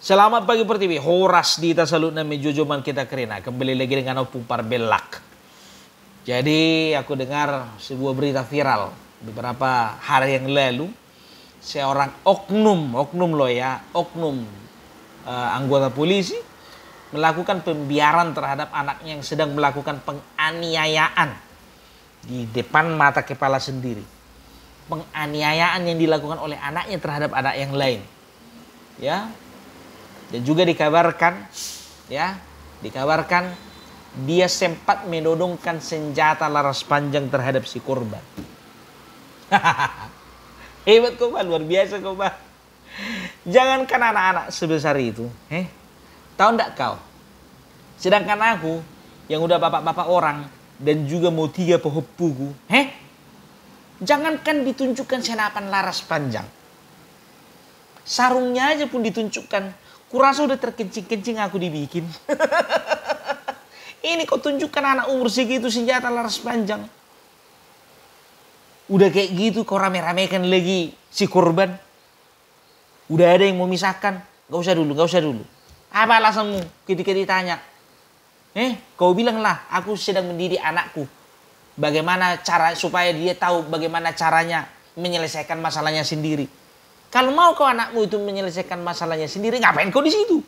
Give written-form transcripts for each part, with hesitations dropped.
Selamat pagi Pertiwi. Horas di tasalut na medjojoman kita kerina. Kembali lagi dengan Opung Parbelak. Jadi aku dengar sebuah berita viral beberapa hari yang lalu. Seorang oknum anggota polisi melakukan pembiaran terhadap anaknya yang sedang melakukan penganiayaan di depan mata kepala sendiri. Penganiayaan yang dilakukan oleh anaknya terhadap anak yang lain. Ya. Dan juga dikabarkan dia sempat menodongkan senjata laras panjang terhadap si korban. Hebat kau, Pak, luar biasa kau, Pak. Jangankan anak-anak sebesar itu, tahu enggak kau? Sedangkan aku yang udah bapak-bapak orang dan juga mau 3 pehopuku, jangankan ditunjukkan senapan laras panjang. Sarungnya aja pun ditunjukkan. Kurasa udah terkencing-kencing aku dibikin. Ini kau tunjukkan anak umur segitu senjata laras panjang. Udah kayak gitu kau rame-ramekan lagi si korban. Udah ada yang mau misahkan. Gak usah dulu. Apa alasanmu ketika ditanya? Kau bilanglah aku sedang mendidik anakku. Bagaimana cara supaya dia tahu bagaimana caranya menyelesaikan masalahnya sendiri. Kalau mau kau anakmu itu menyelesaikan masalahnya sendiri, ngapain kau di situ?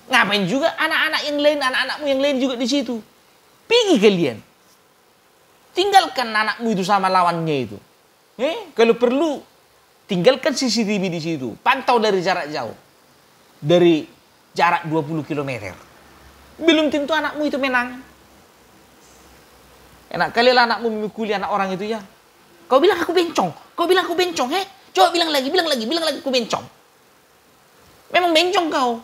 Ngapain juga anak-anakmu yang lain juga di situ? Pergi kalian. Tinggalkan anakmu itu sama lawannya itu. Kalau perlu, tinggalkan CCTV di situ. Pantau dari jarak jauh. Dari jarak 20 km. Belum tentu anakmu itu menang. Enak kali lah anakmu memukuli anak orang itu ya. Kau bilang aku bencong. Coba bilang lagi aku bencong. Memang bencong kau.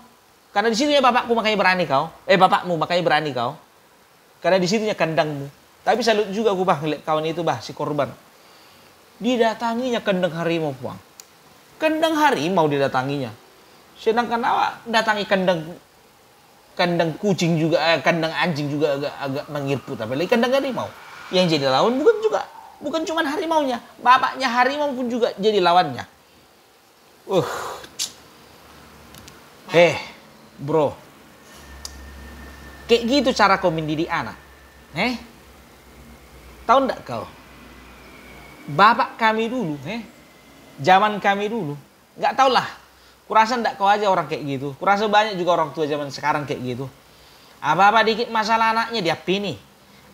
Karena di situnya bapakmu makanya berani kau. Bapakmu makanya berani kau. Karena di situnya kandangmu. Tapi salut juga aku ngeliat kawan itu si korban. Didatanginya kandang harimau puang. Kandang harimau didatanginya. Sedangkan awak datangi kandang kucing juga, kandang anjing juga agak mengirput. Apalagi kandang harimau. Yang jadi lawan bukan cuma harimaunya, bapaknya harimau pun juga jadi lawannya. Bro. Kayak gitu cara kau mendidik anak. Tahu enggak kau? Bapak kami dulu, zaman kami dulu, enggak tahulah. Kurasa enggak kau aja orang kayak gitu. Kurasa banyak juga orang tua zaman sekarang kayak gitu. Apa-apa dikit masalah anaknya dia pilih.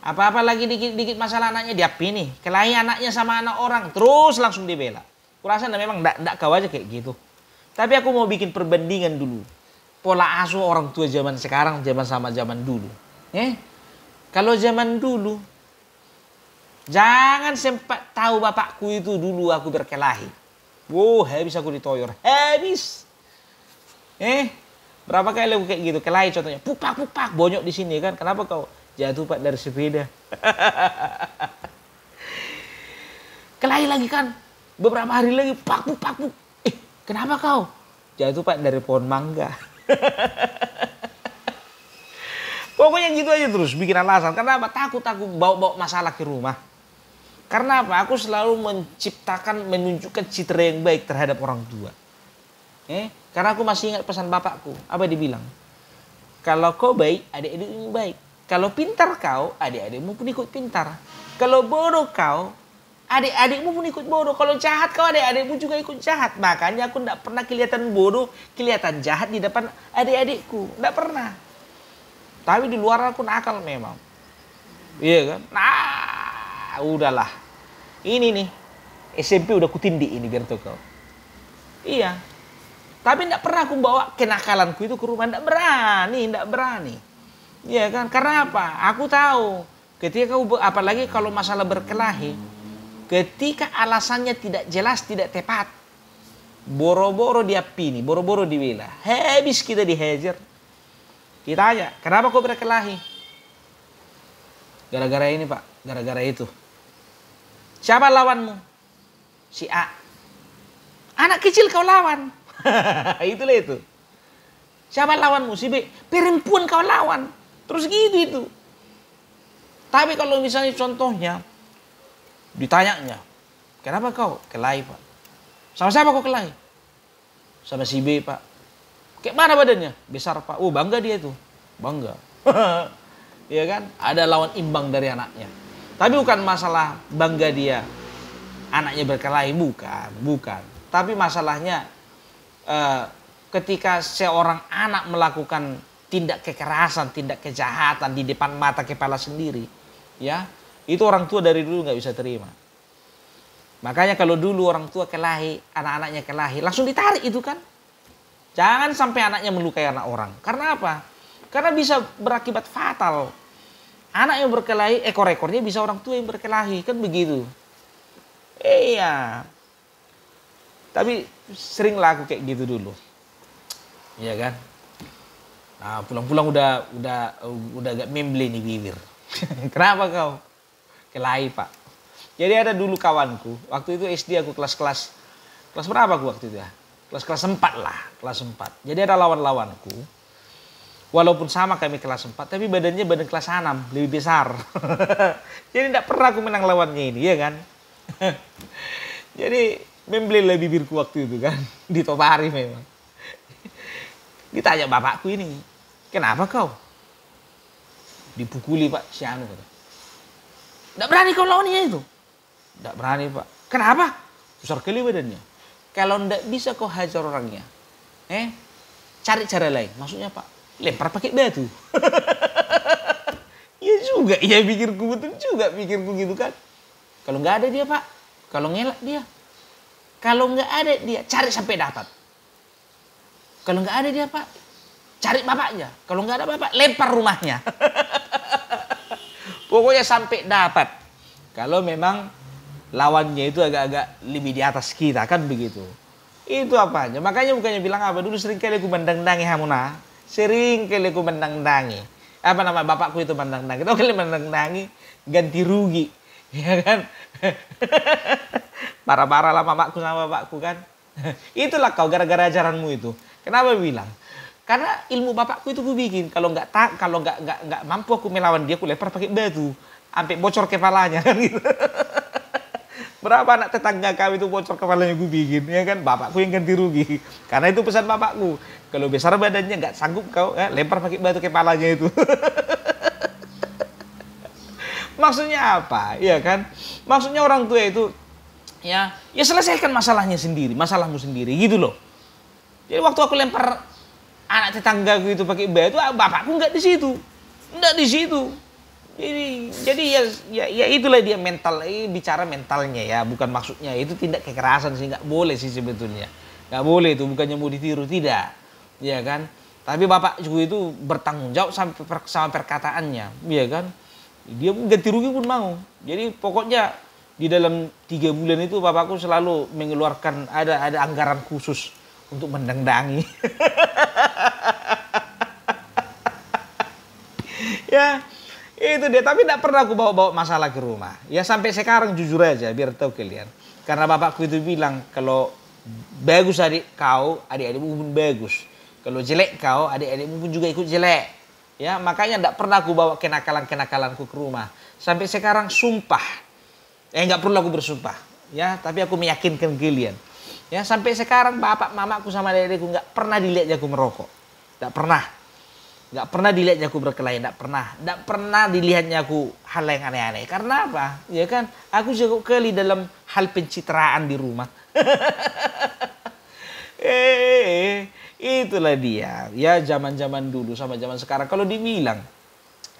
Apa-apa lagi dikit masalah anaknya dia pilih. Kelahi anaknya sama anak orang terus langsung dibela. Kurasa memang enggak kau aja kayak gitu. Tapi aku mau bikin perbandingan dulu. Pola asuh orang tua zaman sekarang sama zaman dulu. Kalau zaman dulu, jangan sempat tahu bapakku itu dulu aku berkelahi. Habis aku ditoyor. Habis. Berapa kali aku kayak gitu kelahi contohnya. Pupak bonyok di sini kan. Kenapa kau jatuh Pak dari sepeda? Kelahi lagi kan. Beberapa hari lagi pak. Kenapa kau jatuh Pak dari pohon mangga? Pokoknya gitu aja terus bikin alasan. Karena apa? Takut aku bawa masalah ke rumah. Karena apa? Aku selalu menunjukkan citra yang baik terhadap orang tua. Karena aku masih ingat pesan bapakku. Apa dibilang? Kalau kau baik, adik-adikmu baik. Kalau pintar kau, adik-adikmu pun ikut pintar. Kalau bodoh kau, adik-adikmu pun ikut bodoh. Kalau jahat kau, adik-adikmu juga ikut jahat. Makanya aku tidak pernah kelihatan bodoh, kelihatan jahat di depan adik-adikku. Tidak pernah. Tapi di luar aku nakal memang. Iya kan? Nah, udahlah. Ini nih, SMP udah kutindik ini biar tuh kau. Iya. Tapi tidak pernah aku bawa kenakalanku itu ke rumah. Tidak berani. Iya kan? Karena apa? Aku tahu ketika apalagi kalau masalah berkelahi, ketika alasannya tidak jelas, tidak tepat, boro-boro dia pilih, boro-boro dibela, habis kita dihajar. Kita tanya, kenapa kau berkelahi? Gara-gara ini Pak, gara-gara itu. Siapa lawanmu? Si A. Anak kecil kau lawan. Itulah itu. Siapa lawanmu? Si B. Perempuan kau lawan. Terus gitu itu. Tapi kalau misalnya contohnya ditanyanya, kenapa kau kelahi Pak? Sama siapa kau kelahi? Sama si B Pak. Kayak mana badannya? Besar Pak. Oh bangga dia itu. Bangga. Iya kan? Ada lawan imbang dari anaknya. Tapi bukan masalah bangga dia anaknya berkelahi. Bukan. Tapi masalahnya ketika seorang anak melakukan tindak kekerasan, tindak kejahatan di depan mata kepala sendiri. Ya, itu orang tua dari dulu nggak bisa terima. Makanya kalau dulu orang tua kelahi, anak-anaknya kelahi, langsung ditarik itu kan. Jangan sampai anaknya melukai anak orang. Karena apa? Karena bisa berakibat fatal. Anak yang berkelahi, ekor-ekornya bisa orang tua yang berkelahi. Kan begitu. Iya. Tapi sering laku kayak gitu dulu. Iya kan? Nah, pulang-pulang udah agak memble nih bibir. Kenapa kau? Kelahi Pak. Jadi ada dulu kawanku. Waktu itu SD aku kelas berapa aku waktu itu ya? Kelas 4 lah. Kelas 4. Jadi ada lawan-lawanku. Walaupun sama kami kelas 4, tapi badannya badan kelas 6, lebih besar. Jadi tidak pernah aku menang lawannya ini, ya kan? Jadi membeli bibirku waktu itu kan, ditopari memang. Ditanya bapakku ini, kenapa kau? Dipukuli Pak, si Anu kata. Tidak berani kau lawannya itu? Tidak berani Pak. Kenapa? Besar kali badannya. Kalau tidak bisa kau hajar orangnya, cari cara lain. Maksudnya Pak? Lempar pakai batu. Iya juga, iya pikirku betul juga pikirku gitu kan. Kalau nggak ada dia Pak, kalau ngelak dia. Kalau nggak ada dia, cari sampai dapat. Kalau nggak ada dia Pak, cari bapaknya. Kalau nggak ada bapak, lempar rumahnya. Pokoknya sampai dapat. Kalau memang lawannya itu agak-agak lebih di atas kita kan begitu. Itu apanya. Makanya bukannya bilang apa, dulu sering kali aku mendang-dangi Hamuna. Sering kali aku mendang-dangi. Apa nama bapakku itu mendang-dangi. Tahu kali mendang-dangi ganti rugi. Ya kan? Parah-parah lah mamaku sama bapakku kan. Itulah kau gara-gara ajaranmu itu. Kenapa bilang? Karena ilmu bapakku itu ku bikin. Kalau nggak mampu aku melawan dia, aku lempar pakai batu. Sampai bocor kepalanya kan gitu. Berapa anak tetangga kami itu bocor kepalanya gue bikin, ya kan? Bapakku yang ganti rugi. Karena itu pesan bapakku. Kalau besar badannya nggak sanggup kau, lempar pakai batu kepalanya itu. Maksudnya apa? Ya kan? Maksudnya orang tua itu ya selesaikan masalahnya sendiri, masalahmu sendiri gitu loh. Jadi waktu aku lempar anak tetanggaku itu pakai batu, bapakku nggak di situ. Nggak di situ. Jadi ya itulah dia mental, bicara mentalnya ya, bukan maksudnya itu tindak kekerasan sih, nggak boleh sih sebetulnya, nggak boleh itu, bukannya mau ditiru, tidak, ya kan? Tapi bapak juga itu bertanggung jawab sama perkataannya, ya kan? Dia ganti rugi pun mau. Jadi pokoknya di dalam 3 bulan itu bapakku selalu mengeluarkan ada anggaran khusus untuk mendang-dangi. Ya. Itu dia, tapi tidak pernah aku bawa masalah ke rumah. Ya sampai sekarang jujur aja, biar tahu kalian. Karena bapakku itu bilang, kalau bagus adik kau, adik-adikmu pun bagus. Kalau jelek kau, adik-adikmu pun juga ikut jelek. Ya, makanya tidak pernah aku bawa kenakalan-kenakalanku ke rumah. Sampai sekarang sumpah. Nggak perlu aku bersumpah. Ya, tapi aku meyakinkan kalian. Ya, sampai sekarang bapak, mamaku sama adik-adikku nggak pernah dilihatnya aku merokok. Tidak pernah. Nggak pernah dilihatnya aku berkelahi, nggak pernah dilihatnya aku hal yang aneh-aneh. Karena apa? Ya kan, aku jago kali dalam hal pencitraan di rumah. Itulah dia. Ya zaman-zaman dulu sama zaman sekarang. Kalau dibilang,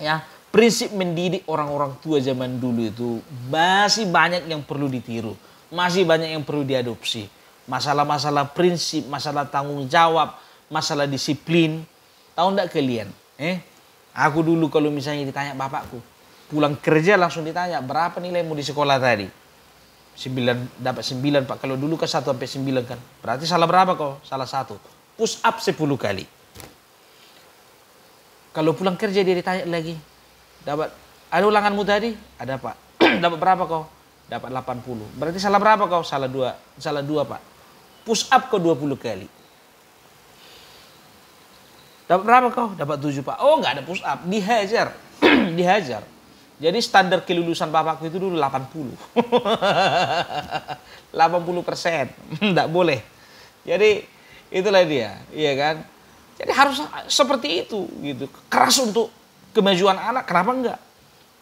ya prinsip mendidik orang-orang tua zaman dulu itu masih banyak yang perlu ditiru, masih banyak yang perlu diadopsi. Masalah-masalah prinsip, masalah tanggung jawab, masalah disiplin. Tahu enggak kalian? Aku dulu kalau misalnya ditanya bapakku, pulang kerja langsung ditanya, berapa nilaimu di sekolah tadi? 9, dapat 9 Pak. Kalau dulu kan 1 sampai 9 kan. Berarti salah berapa kau? Salah 1. Push up 10 kali. Kalau pulang kerja dia ditanya lagi, dapat, ada ulanganmu tadi? Ada Pak. Dapat berapa kau? Dapat 80. Berarti salah berapa kau? Salah 2. Salah 2 Pak. Push up kau 20 kali. Dapat berapa kau? Dapat 7 Pak. Oh nggak ada push up, dihajar. Dihajar. Jadi standar kelulusan bapakku itu dulu 80. 80%. Nggak boleh. Jadi itulah dia, iya kan? Jadi harus seperti itu gitu. Keras untuk kemajuan anak, kenapa enggak?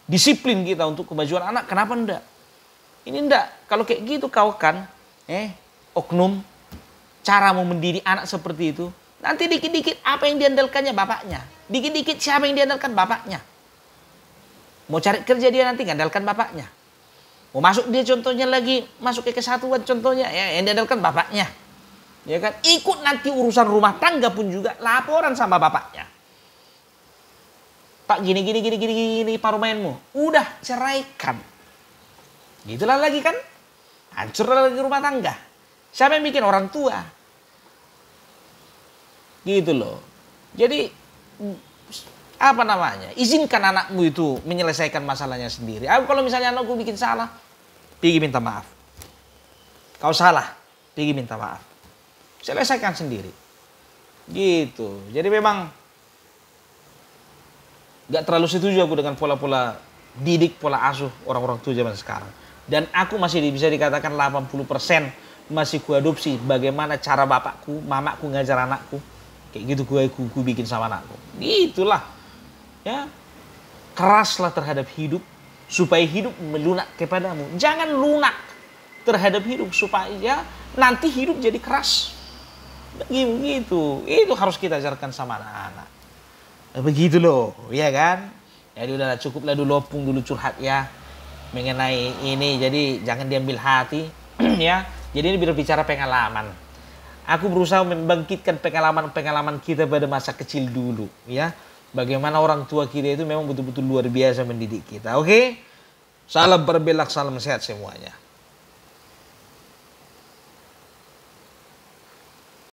Disiplin kita untuk kemajuan anak, kenapa enggak? Ini enggak. Kalau kayak gitu kau kan, oknum, cara mau mendidik anak seperti itu. Nanti dikit-dikit apa yang diandalkannya bapaknya. Dikit-dikit siapa yang diandalkan bapaknya. Mau cari kerja dia nanti ngandalkan bapaknya. Mau masuk dia contohnya lagi, masuk ke kesatuan contohnya, ya, yang diandalkan bapaknya. Ya kan, ikut nanti urusan rumah tangga pun juga laporan sama bapaknya. Pak gini paruh mainmu. Udah ceraikan. Gitulah lagi kan. Hancur lagi rumah tangga. Siapa yang bikin? Orang tua. Gitu loh. Jadi apa namanya? Izinkan anakmu itu menyelesaikan masalahnya sendiri. Aku kalau misalnya anakku bikin salah, pergi minta maaf. Kau salah, pergi minta maaf. Selesaikan sendiri. Gitu. Jadi memang gak terlalu setuju aku dengan pola-pola didik, pola asuh orang-orang tua zaman sekarang. Dan aku masih bisa dikatakan 80% masih kuadopsi bagaimana cara bapakku, mamaku ngajar anakku. Kayak gitu ku bikin sama anakku. Gitulah. Ya. Keraslah terhadap hidup supaya hidup melunak kepadamu. Jangan lunak terhadap hidup supaya nanti hidup jadi keras. Begitu, itu harus kita ajarkan sama anak-anak. Begitu loh, ya kan? Jadi udah cukuplah dulu opung dulu curhat ya mengenai ini. Jadi jangan diambil hati, ya. Jadi ini berbicara pengalaman. Aku berusaha membangkitkan pengalaman-pengalaman kita pada masa kecil dulu, ya. Bagaimana orang tua kita itu memang betul-betul luar biasa mendidik kita. Oke? Salam berbelak, salam sehat semuanya.